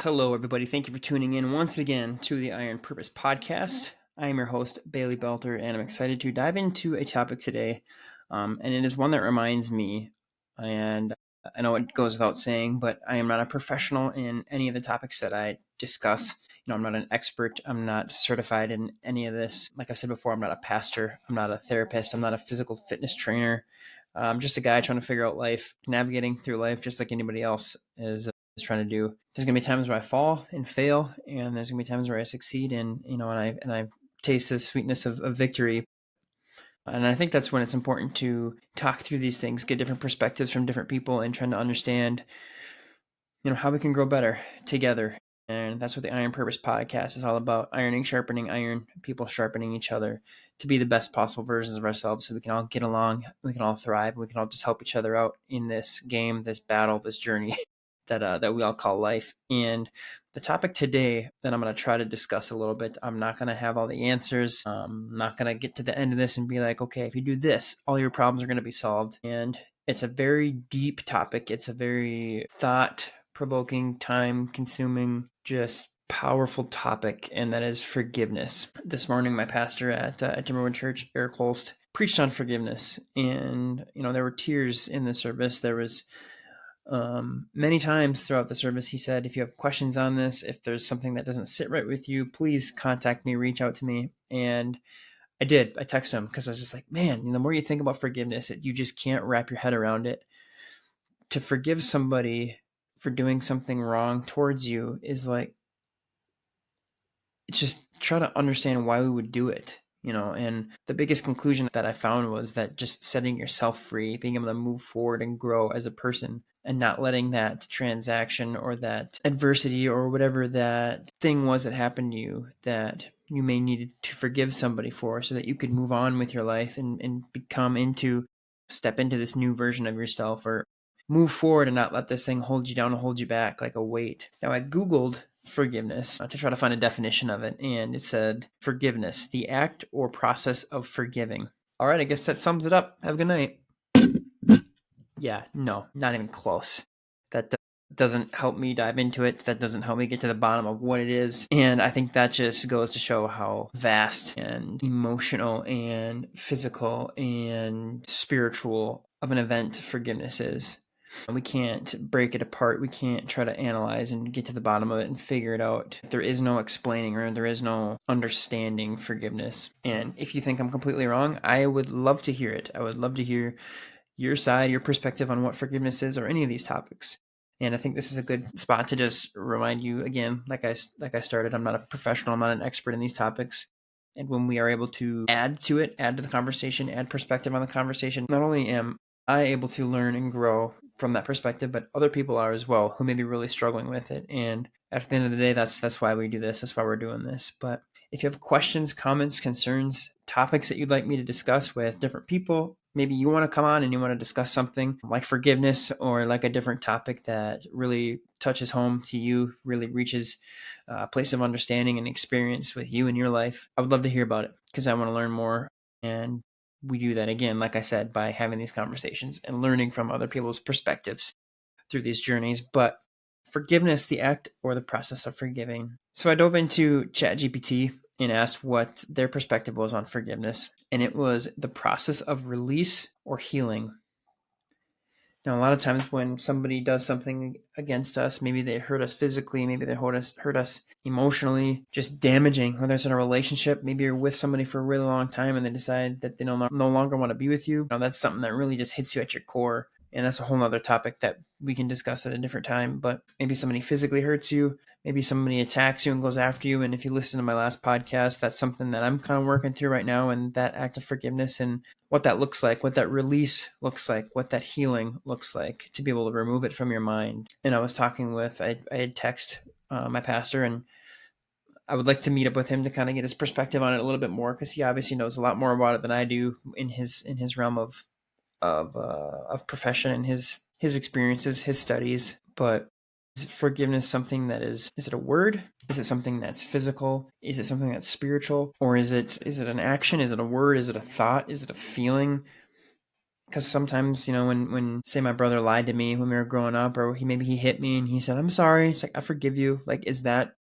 Hello, everybody. Thank you for tuning in once again to the Iron Purpose Podcast. I am your host, Bailey Belter, and I'm excited to dive into a topic today. And it is one that reminds me, and I know it goes without saying, but I am not a professional in any of the topics that I discuss. I'm not an expert. I'm not certified in any of this. Like I said before, I'm not a pastor. I'm not a therapist. I'm not a physical fitness trainer. I'm just a guy trying to figure out life, navigating through life just like anybody else is trying to do. There's gonna be times where I fall and fail, and there's gonna be times where I succeed, and I taste the sweetness of victory. And I think that's when it's important to talk through these things, get different perspectives from different people, and trying to understand, how we can grow better together. And that's what the Iron Purpose Podcast is all about: ironing, sharpening iron, people sharpening each other to be the best possible versions of ourselves, so we can all get along, we can all thrive, we can all just help each other out in this game, this battle, this journey that we all call life. And the topic today that I'm going to try to discuss a little bit, I'm not going to have all the answers. I'm not going to get to the end of this and be like, okay, if you do this, all your problems are going to be solved. And it's a very deep topic. It's a very thought-provoking, time-consuming, just powerful topic, and that is forgiveness. This morning, my pastor at Timberwood Church, Eric Holst, preached on forgiveness. And, there were tears in the service. There was many times throughout the service, he said, if you have questions on this, if there's something that doesn't sit right with you, please contact me, reach out to me. And I did. I texted him because I was just like, man, the more you think about forgiveness, you just can't wrap your head around it. To forgive somebody for doing something wrong towards you is like, it's just try to understand why we would do it. And the biggest conclusion that I found was that just setting yourself free, being able to move forward and grow as a person, and not letting that transaction or that adversity or whatever that thing was that happened to you that you may need to forgive somebody for, so that you could move on with your life and step into this new version of yourself, or move forward and not let this thing hold you down and hold you back like a weight. Now, I Googled forgiveness to try to find a definition of it, and it said forgiveness, the act or process of forgiving. All right, I guess that sums it up. Have a good night. Yeah, no, not even close. That doesn't help me dive into it. That doesn't help me get to the bottom of what it is. And I think that just goes to show how vast and emotional and physical and spiritual of an event forgiveness is. And we can't break it apart. We can't try to analyze and get to the bottom of it and figure it out. There is no explaining, or there is no understanding forgiveness. And if you think I'm completely wrong, I would love to hear it. I would love to hear your side, your perspective on what forgiveness is, or any of these topics. And I think this is a good spot to just remind you again, like I started, I'm not a professional, I'm not an expert in these topics. And when we are able to add to it, add to the conversation, add perspective on the conversation, not only am I able to learn and grow from that perspective, but other people are as well, who may be really struggling with it. And at the end of the day, that's why we do this. That's why we're doing this. But if you have questions, comments, concerns, topics that you'd like me to discuss with different people, maybe you want to come on and you want to discuss something like forgiveness, or like a different topic that really touches home to you, really reaches a place of understanding and experience with you in your life, I would love to hear about it, because I want to learn more. And we do that, again, like I said, by having these conversations and learning from other people's perspectives through these journeys. But forgiveness, the act or the process of forgiving. So I dove into ChatGPT and asked what their perspective was on forgiveness. And it was the process of release or healing. Now, a lot of times when somebody does something against us, maybe they hurt us physically, maybe they hurt us emotionally, just damaging, whether it's in a relationship, maybe you're with somebody for a really long time and they decide that they no longer want to be with you. Now, that's something that really just hits you at your core. And that's a whole other topic that we can discuss at a different time. But maybe somebody physically hurts you. Maybe somebody attacks you and goes after you. And if you listen to my last podcast, that's something that I'm kind of working through right now. And that act of forgiveness, and what that looks like, what that release looks like, what that healing looks like, to be able to remove it from your mind. And I was talking with, I had text my pastor, and I would like to meet up with him to kind of get his perspective on it a little bit more, because he obviously knows a lot more about it than I do in his realm of profession and his experiences, his studies. But is forgiveness something that is it a word? Is it something that's physical? Is it something that's spiritual? Or is it an action? Is it a word? Is it a thought? Is it a feeling? Because sometimes, when say my brother lied to me when we were growing up, or maybe he hit me and he said, "I'm sorry." It's like, "I forgive you." Like, is that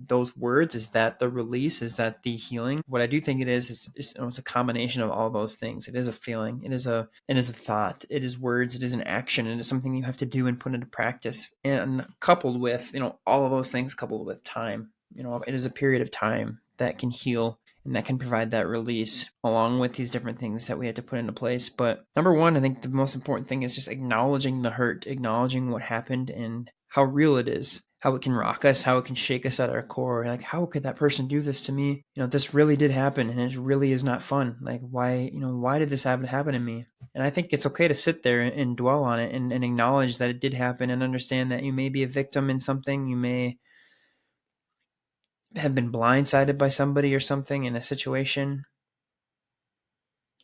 those words? Is that the release? Is that the healing? What I do think it is it's a combination of all those things. It is a feeling. It is a thought. It is words. It is an action. It is something you have to do and put into practice. And coupled with, all of those things coupled with time, it is a period of time that can heal and that can provide that release along with these different things that we had to put into place. But number one, I think the most important thing is just acknowledging the hurt, acknowledging what happened and how real it is, how it can rock us, how it can shake us at our core. Like, how could that person do this to me? This really did happen and it really is not fun. Like, why did this happen to me? And I think it's okay to sit there and dwell on it and acknowledge that it did happen and understand that you may be a victim in something. You may have been blindsided by somebody or something in a situation,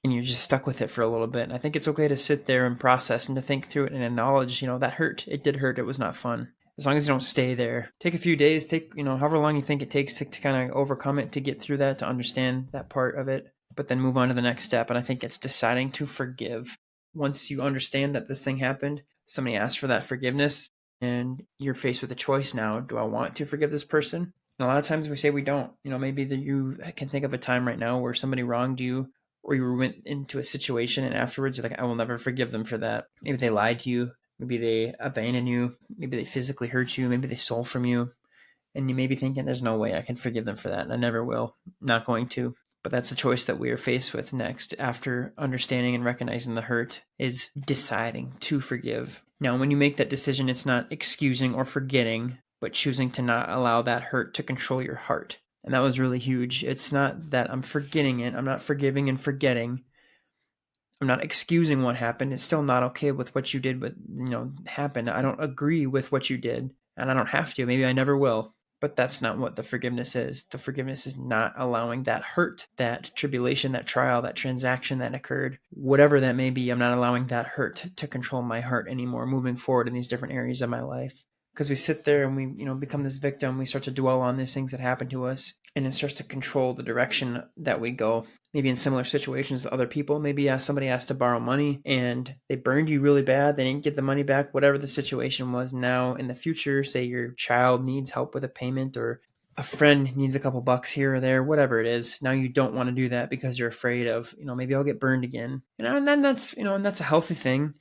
and you're just stuck with it for a little bit. And I think it's okay to sit there and process and to think through it and acknowledge, that hurt. It did hurt. It was not fun. As long as you don't stay there. Take a few days, however long you think it takes to kind of overcome it, to get through that, to understand that part of it, but then move on to the next step. And I think it's deciding to forgive. Once you understand that this thing happened, somebody asked for that forgiveness, and you're faced with a choice now. Do I want to forgive this person? And a lot of times we say we don't. Maybe that you can think of a time right now where somebody wronged you, or you went into a situation and afterwards you're like, I will never forgive them for that. Maybe they lied to you. Maybe they abandoned you. Maybe they physically hurt you. Maybe they stole from you. And you may be thinking, there's no way I can forgive them for that. And I never will. Not going to. But that's the choice that we are faced with next after understanding and recognizing the hurt, is deciding to forgive. Now, when you make that decision, it's not excusing or forgetting, but choosing to not allow that hurt to control your heart. And that was really huge. It's not that I'm forgetting it. I'm not forgiving and forgetting. I'm not excusing what happened. It's still not okay with what you did, but happened. I don't agree with what you did, and I don't have to. Maybe I never will. But that's not what the forgiveness is. The forgiveness is not allowing that hurt, that tribulation, that trial, that transaction that occurred, whatever that may be. I'm not allowing that hurt to control my heart anymore moving forward in these different areas of my life. Because we sit there and we, become this victim. We start to dwell on these things that happen to us, and it starts to control the direction that we go. Maybe in similar situations to other people, maybe somebody asked to borrow money and they burned you really bad. They didn't get the money back, whatever the situation was. Now in the future, say your child needs help with a payment, or a friend needs a couple bucks here or there, whatever it is. Now you don't want to do that because you're afraid of, maybe I'll get burned again. And then that's, and that's a healthy thing.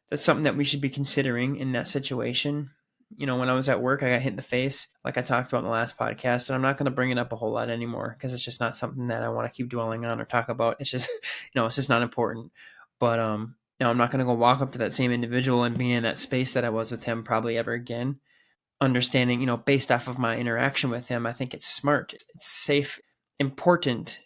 That's something that we should be considering in that situation. When I was at work, I got hit in the face, like I talked about in the last podcast, and I'm not going to bring it up a whole lot anymore because it's just not something that I want to keep dwelling on or talk about. It's just, it's just not important. But, I'm not going to go walk up to that same individual and be in that space that I was with him probably ever again. Understanding, based off of my interaction with him, I think it's smart, it's safe, important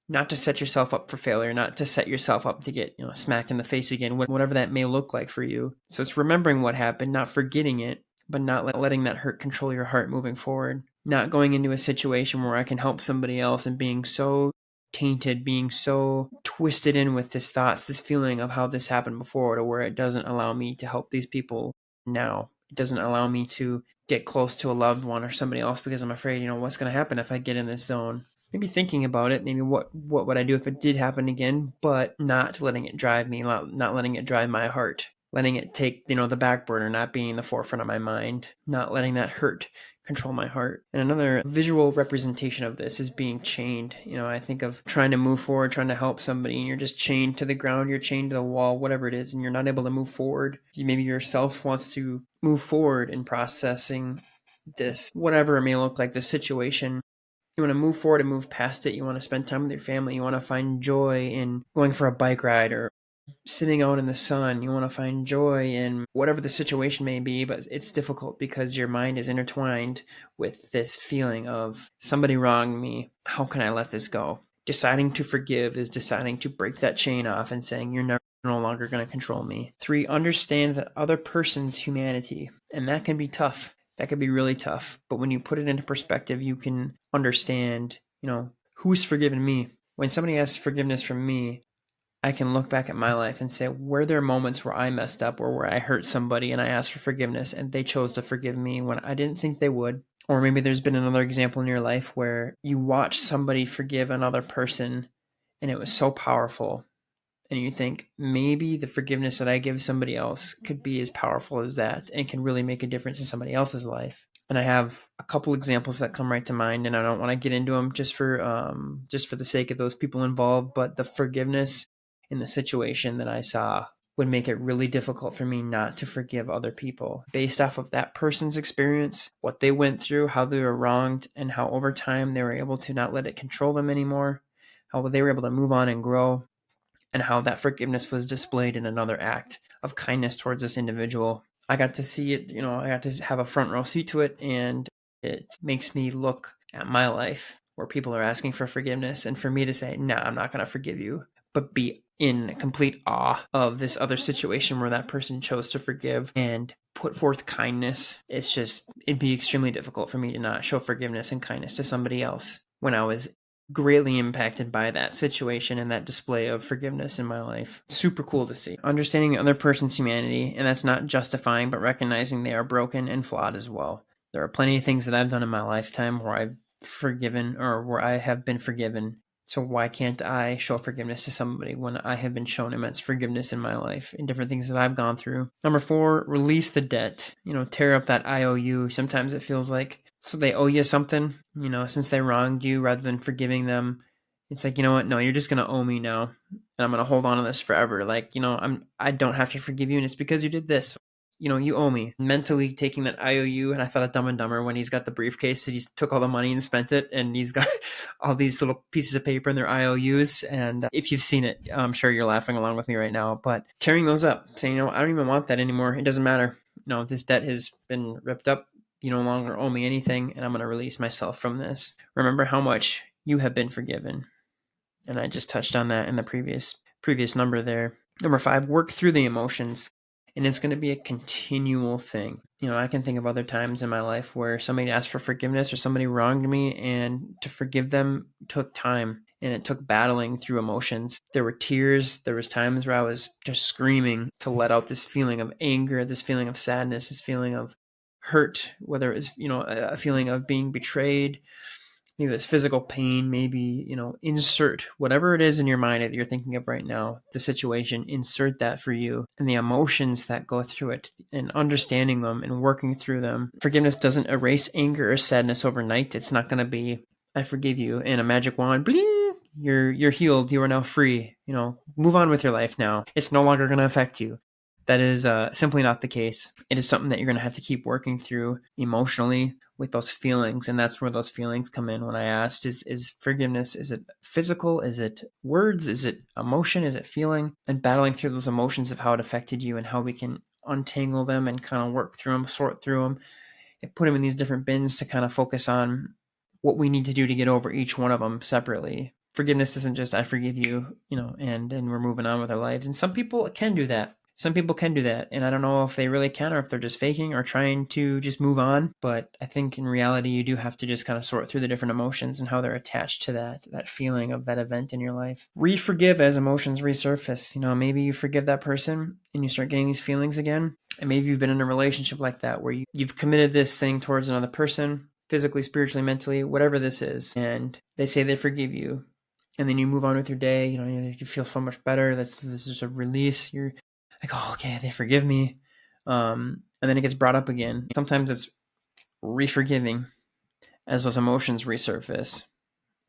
not to set yourself up for failure, not to set yourself up to get, smacked in the face again, whatever that may look like for you. So it's remembering what happened, not forgetting it, but not letting that hurt control your heart moving forward. Not going into a situation where I can help somebody else and being so tainted, being so twisted in with this thoughts, this feeling of how this happened before, to where it doesn't allow me to help these people now. It doesn't allow me to get close to a loved one or somebody else because I'm afraid, what's going to happen if I get in this zone. Maybe thinking about it, maybe what would I do if it did happen again, but not letting it drive me, not letting it drive my heart, letting it take, the back burner, not being in the forefront of my mind, not letting that hurt control my heart. And another visual representation of this is being chained. I think of trying to move forward, trying to help somebody, and you're just chained to the ground, you're chained to the wall, whatever it is, and you're not able to move forward. Maybe yourself wants to move forward in processing this, whatever it may look like, this situation. You want to move forward and move past it. You want to spend time with your family. You want to find joy in going for a bike ride or sitting out in the sun. You want to find joy in whatever the situation may be, but it's difficult because your mind is intertwined with this feeling of somebody wronged me. How can I let this go? Deciding to forgive is deciding to break that chain off and saying you're no longer going to control me. 3, understand the other person's humanity. And that can be tough. That could be really tough. But when you put it into perspective, you can understand, who's forgiven me. When somebody asks forgiveness from me, I can look back at my life and say, were there moments where I messed up or where I hurt somebody and I asked for forgiveness and they chose to forgive me when I didn't think they would? Or maybe there's been another example in your life where you watched somebody forgive another person and it was so powerful and you think maybe the forgiveness that I give somebody else could be as powerful as that and can really make a difference in somebody else's life. And I have a couple examples that come right to mind, and I don't want to get into them just for the sake of those people involved, but the forgiveness in the situation that I saw would make it really difficult for me not to forgive other people based off of that person's experience, what they went through, how they were wronged, and how over time they were able to not let it control them anymore, how they were able to move on and grow, and how that forgiveness was displayed in another act of kindness towards this individual. I got to see it, I got to have a front row seat to it, and it makes me look at my life where people are asking for forgiveness, and for me to say, nah, I'm not going to forgive you, but be in complete awe of this other situation where that person chose to forgive and put forth kindness. It'd be extremely difficult for me to not show forgiveness and kindness to somebody else when I was greatly impacted by that situation and that display of forgiveness in my life. Super cool to see. Understanding the other person's humanity, and that's not justifying, but recognizing they are broken and flawed as well. There are plenty of things that I've done in my lifetime where I've forgiven or where I have been forgiven. So why can't I show forgiveness to somebody when I have been shown immense forgiveness in my life in different things that I've gone through? Number 4, release the debt. Tear up that IOU. Sometimes it feels like so they owe you something, since they wronged you, rather than forgiving them. It's like, you know what? No, you're just going to owe me now. And I'm going to hold on to this forever. Like, I don't have to forgive you. And it's because you did this. You owe me. Mentally taking that IOU, and I thought of Dumb and Dumber when he's got the briefcase and he took all the money and spent it, and he's got all these little pieces of paper and their IOUs. And if you've seen it, I'm sure you're laughing along with me right now. But tearing those up, saying, I don't even want that anymore. It doesn't matter. This debt has been ripped up. You no longer owe me anything, and I'm going to release myself from this. Remember how much you have been forgiven. And I just touched on that in the previous number there. Number 5, work through the emotions. And it's going to be a continual thing. I can think of other times in my life where somebody asked for forgiveness or somebody wronged me, and to forgive them took time, and it took battling through emotions. There were tears. There was times where I was just screaming to let out this feeling of anger, this feeling of sadness, this feeling of hurt, whether it's, a feeling of being betrayed, maybe it's physical pain, maybe, insert whatever it is in your mind that you're thinking of right now, the situation, insert that for you and the emotions that go through it, and understanding them and working through them. Forgiveness doesn't erase anger or sadness overnight. It's not going to be, I forgive you, and a magic wand, bling, you're healed. You are now free. Move on with your life now. It's no longer going to affect you. That is simply not the case. It is something that you're going to have to keep working through emotionally with those feelings. And that's where those feelings come in. When I asked, is forgiveness, is it physical? Is it words? Is it emotion? Is it feeling? And battling through those emotions of how it affected you and how we can untangle them and kind of work through them, sort through them, and put them in these different bins to kind of focus on what we need to do to get over each one of them separately. Forgiveness isn't just, I forgive you, and then we're moving on with our lives. And some people can do that. Some people can do that, and I don't know if they really can or if they're just faking or trying to just move on. But I think in reality, you do have to just kind of sort through the different emotions and how they're attached to that feeling of that event in your life. Re-forgive as emotions resurface. Maybe you forgive that person and you start getting these feelings again. And maybe you've been in a relationship like that where you've committed this thing towards another person, physically, spiritually, mentally, whatever this is, and they say they forgive you. And then you move on with your day. You feel so much better. This is a release. You're like, oh, okay, they forgive me. And then it gets brought up again. Sometimes it's re-forgiving as those emotions resurface.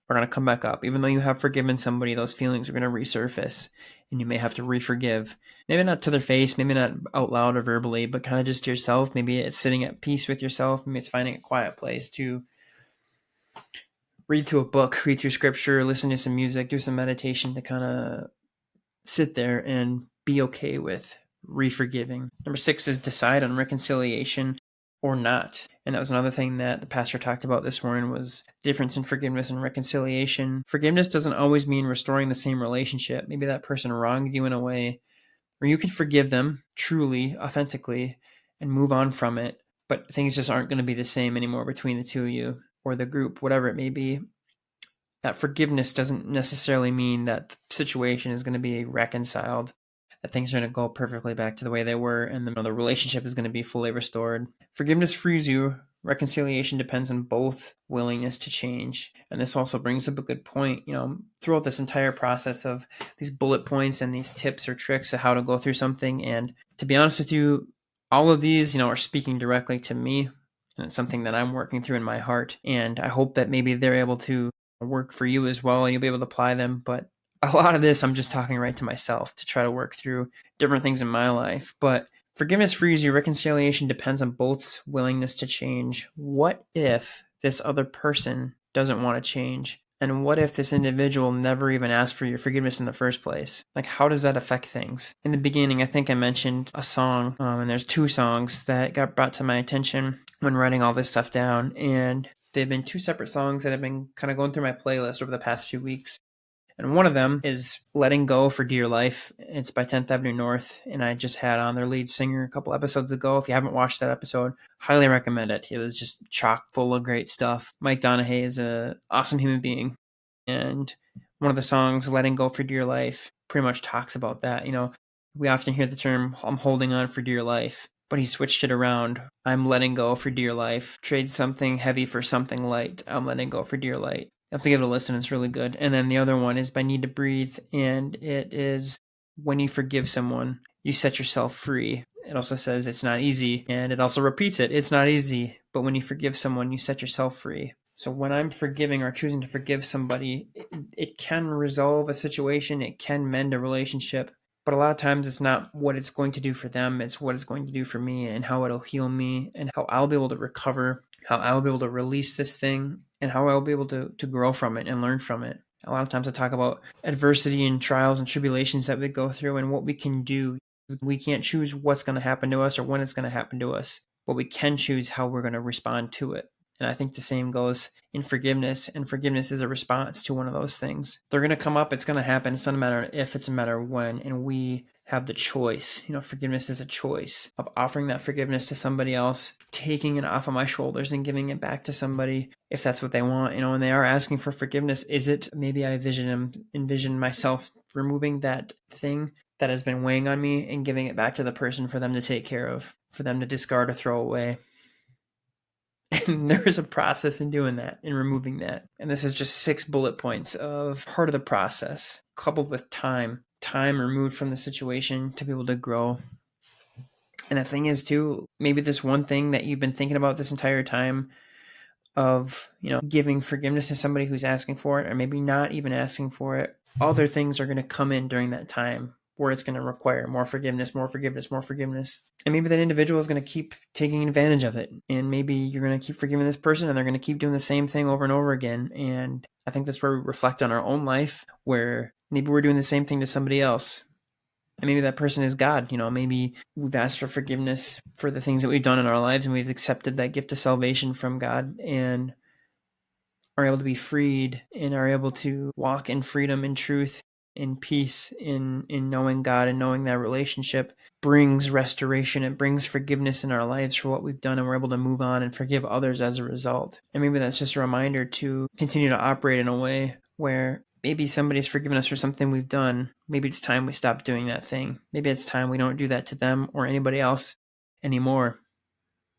Are going to come back up. Even though you have forgiven somebody, those feelings are going to resurface, and you may have to re-forgive. Maybe not to their face, maybe not out loud or verbally, but kind of just to yourself. Maybe it's sitting at peace with yourself. Maybe it's finding a quiet place to read through a book, read through scripture, listen to some music, do some meditation to kind of sit there and be okay with re-forgiving. Number 6 is decide on reconciliation or not. And that was another thing that the pastor talked about this morning, was the difference in forgiveness and reconciliation. Forgiveness doesn't always mean restoring the same relationship. Maybe that person wronged you in a way where you can forgive them truly, authentically, and move on from it. But things just aren't going to be the same anymore between the two of you or the group, whatever it may be. That forgiveness doesn't necessarily mean that the situation is going to be reconciled, that things are going to go perfectly back to the way they were, and then the relationship is going to be fully restored. Forgiveness frees you Reconciliation depends on both willingness to change. And this also brings up a good point. Throughout this entire process of these bullet points and these tips or tricks of how to go through something, and to be honest with you, all of these, are speaking directly to me, and it's something that I'm working through in my heart. And I hope that maybe they're able to work for you as well, and you'll be able to apply them. But a lot of this, I'm just talking right to myself to try to work through different things in my life. But forgiveness frees you. Reconciliation depends on both's willingness to change. What if this other person doesn't want to change? And what if this individual never even asked for your forgiveness in the first place? Like, how does that affect things? In the beginning, I think I mentioned a song, and there's 2 songs that got brought to my attention when writing all this stuff down. And they've been 2 separate songs that have been kind of going through my playlist over the past few weeks. And one of them is Letting Go for Dear Life. It's by 10th Avenue North, and I just had on their lead singer a couple episodes ago. If you haven't watched that episode, highly recommend it. It was just chock full of great stuff. Mike Donahue is an awesome human being. And one of the songs, Letting Go for Dear Life, pretty much talks about that. We often hear the term, I'm holding on for dear life. But he switched it around. I'm letting go for dear life. Trade something heavy for something light. I'm letting go for dear light. I have to give it a listen. It's really good. And then the other one is by Need to Breathe. And it is when you forgive someone, you set yourself free. It also says it's not easy. And it also repeats it. It's not easy. But when you forgive someone, you set yourself free. So when I'm forgiving or choosing to forgive somebody, it can resolve a situation. It can mend a relationship. But a lot of times it's not what it's going to do for them. It's what it's going to do for me and how it'll heal me and how I'll be able to recover, how I'll be able to release this thing, and how I'll be able to grow from it and learn from it. A lot of times I talk about adversity and trials and tribulations that we go through and what we can do. We can't choose what's going to happen to us or when it's going to happen to us, but we can choose how we're going to respond to it. And I think the same goes in forgiveness, and forgiveness is a response to one of those things. They're going to come up. It's going to happen. It's not a matter if, it's a matter when, and we have the choice. Forgiveness is a choice of offering that forgiveness to somebody else, taking it off of my shoulders and giving it back to somebody if that's what they want. And they are asking for forgiveness. Is it maybe I envision myself removing that thing that has been weighing on me and giving it back to the person for them to take care of, for them to discard or throw away. And there is a process in doing that, in removing that. And this is just 6 bullet points of part of the process, coupled with time removed from the situation to be able to grow. And the thing is too, maybe this one thing that you've been thinking about this entire time of, giving forgiveness to somebody who's asking for it, or maybe not even asking for it, other things are going to come in during that time where it's going to require more forgiveness, more forgiveness, more forgiveness. And maybe that individual is going to keep taking advantage of it. And maybe you're going to keep forgiving this person and they're going to keep doing the same thing over and over again. And I think that's where we reflect on our own life, where maybe we're doing the same thing to somebody else. And maybe that person is God. Maybe we've asked for forgiveness for the things that we've done in our lives and we've accepted that gift of salvation from God and are able to be freed and are able to walk in freedom and truth, in peace, in knowing God and knowing that relationship brings restoration. It brings forgiveness in our lives for what we've done, and we're able to move on and forgive others as a result. And maybe that's just a reminder to continue to operate in a way where maybe somebody's forgiven us for something we've done. Maybe it's time we stop doing that thing. Maybe it's time we don't do that to them or anybody else anymore.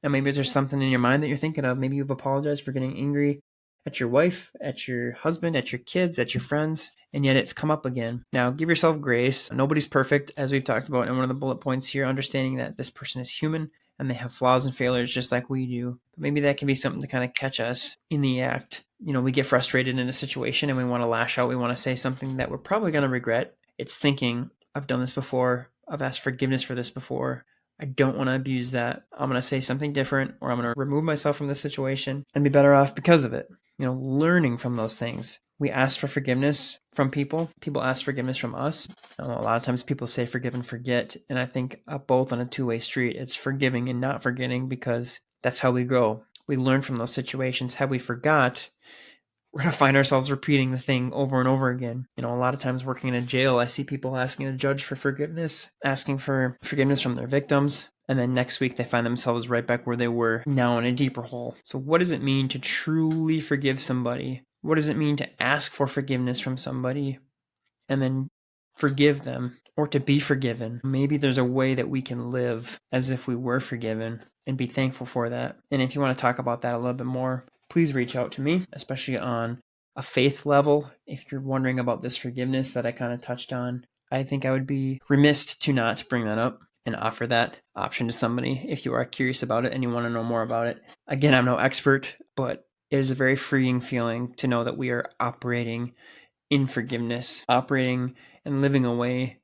And maybe there's something in your mind that you're thinking of. Maybe you've apologized for getting angry at your wife, at your husband, at your kids, at your friends, and yet it's come up again. Now, give yourself grace. Nobody's perfect, as we've talked about in one of the bullet points here, understanding that this person is human and they have flaws and failures just like we do. But maybe that can be something to kind of catch us in the act. We get frustrated in a situation and we want to lash out. We want to say something that we're probably going to regret. It's thinking, I've done this before. I've asked forgiveness for this before. I don't want to abuse that. I'm going to say something different, or I'm going to remove myself from the situation and be better off because of it. Learning from those things. We ask for forgiveness from people. People ask forgiveness from us. A lot of times people say forgive and forget. And I think both on a two-way street. It's forgiving and not forgetting, because that's how we grow. We learn from those situations. Had we forgot, we're going to find ourselves repeating the thing over and over again. A lot of times working in a jail, I see people asking a judge for forgiveness, asking for forgiveness from their victims. And then next week they find themselves right back where they were, now in a deeper hole. So what does it mean to truly forgive somebody? What does it mean to ask for forgiveness from somebody and then forgive them or to be forgiven. Maybe there's a way that we can live as if we were forgiven and be thankful for that. And if you want to talk about that a little bit more, please reach out to me, especially on a faith level. If you're wondering about this forgiveness that I kind of touched on, I think I would be remiss to not bring that up and offer that option to somebody if you are curious about it and you want to know more about it. Again, I'm no expert, but it is a very freeing feeling to know that we are operating in forgiveness, operating and living a way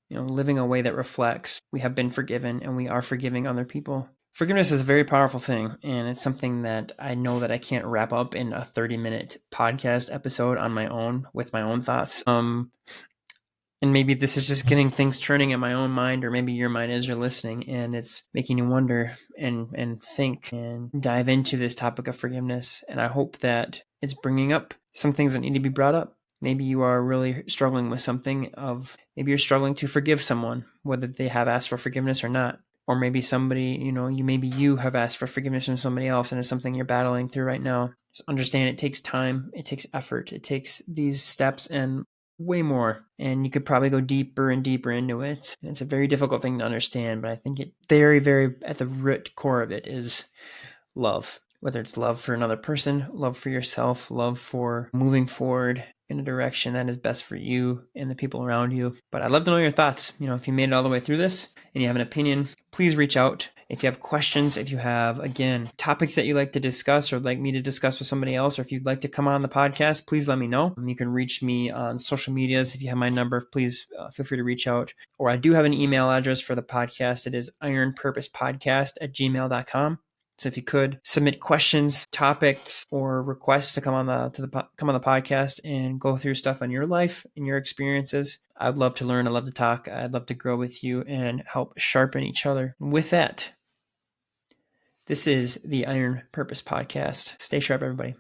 that reflects we have been forgiven and we are forgiving other people. Forgiveness is a very powerful thing, and it's something that I know that I can't wrap up in a 30-minute podcast episode on my own with my own thoughts. And maybe this is just getting things turning in my own mind, or maybe your mind as you're listening, and it's making you wonder and think and dive into this topic of forgiveness. And I hope that it's bringing up some things that need to be brought up. Maybe you are really struggling with maybe you're struggling to forgive someone, whether they have asked for forgiveness or not. Or maybe somebody, you have asked for forgiveness from somebody else and it's something you're battling through right now. Just understand it takes time, it takes effort, it takes these steps and way more. And you could probably go deeper and deeper into it. And it's a very difficult thing to understand, but I think it very, very at the root core of it is love. Whether it's love for another person, love for yourself, love for moving forward in a direction that is best for you and the people around you. But I'd love to know your thoughts. If you made it all the way through this and you have an opinion, please reach out. If you have questions, if you have, again, topics that you'd like to discuss or like me to discuss with somebody else, or if you'd like to come on the podcast, please let me know. You can reach me on social medias. If you have my number, please feel free to reach out. Or I do have an email address for the podcast. It is ironpurposepodcast@gmail.com. So if you could submit questions, topics, or requests to come on the podcast and go through stuff on your life and your experiences, I'd love to learn. I'd love to talk. I'd love to grow with you and help sharpen each other. With that, this is the Iron Purpose Podcast. Stay sharp, everybody.